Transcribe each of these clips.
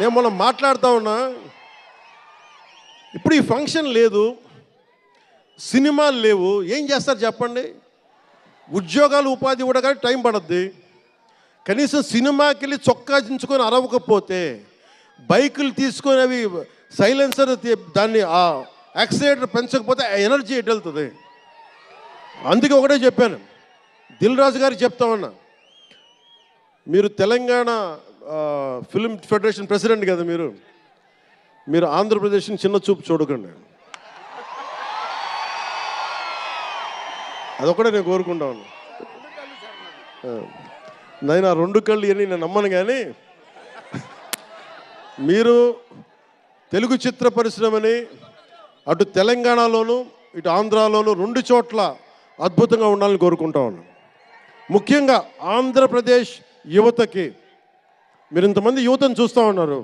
నేను మనం మాట్లాడుతూ ఉన్నా, ఇప్పుడు ఈ ఫంక్షన్ లేదు, సినిమాలు లేవు, ఏం చేస్తారు చెప్పండి? ఉద్యోగాలు ఉపాధి కూడా కానీ టైం పడుద్ది. కనీసం సినిమాకి వెళ్ళి చొక్కా దించుకొని అరవకపోతే, బైకులు తీసుకొని అవి సైలెన్సర్ దాన్ని ఆ యాక్సిలేటర్ పెంచకపోతే ఆ ఎనర్జీ ఎటు వెళ్తుంది? అందుకే ఒకటే చెప్పాను, దిల్ రాజు గారికి చెప్తా ఉన్నా, మీరు తెలంగాణ ఫిల్మ్ ఫెడరేషన్ ప్రెసిడెంట్ కదా, మీరు ఆంధ్రప్రదేశ్ని చిన్న చూపు చూడకండి. అదొకటే నేను కోరుకుంటా ఉన్నా. నేను ఆ రెండు కళ్ళు అని నేను నమ్మను, కానీ మీరు తెలుగు చిత్ర పరిశ్రమని అటు తెలంగాణలోను ఇటు ఆంధ్రాలోను రెండు చోట్ల అద్భుతంగా ఉండాలని కోరుకుంటా ఉన్నాను. ముఖ్యంగా ఆంధ్రప్రదేశ్ యువతకి, మీరు ఇంతమంది యువతను చూస్తూ ఉన్నారు,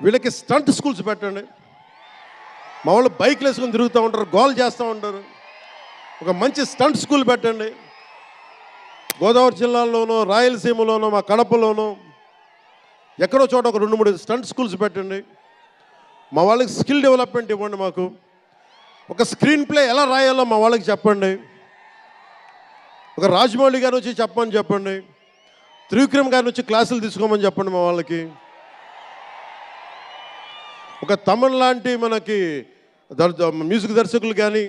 వీళ్ళకి స్టంట్ స్కూల్స్ పెట్టండి. మా వాళ్ళు బైక్లు వేసుకొని తిరుగుతూ ఉంటారు, గోల్ చేస్తూ ఉంటారు. ఒక మంచి స్టంట్ స్కూల్ పెట్టండి. గోదావరి జిల్లాలోనూ రాయలసీమలోనూ మా కడపలోనూ ఎక్కడో చోట ఒక 2-3 స్టంట్ స్కూల్స్ పెట్టండి. మా వాళ్ళకి స్కిల్ డెవలప్మెంట్ ఇవ్వండి. మాకు ఒక స్క్రీన్ ప్లే ఎలా రాయాలో మా వాళ్ళకి చెప్పండి. ఒక రాజమౌళి గారు వచ్చి చెప్పండి. త్రివిక్రమ్ గారిని వచ్చి క్లాసులు తీసుకోమని చెప్పండి మా వాళ్ళకి. ఒక తమన్ లాంటి మనకి మ్యూజిక్ దర్శకులు కానీ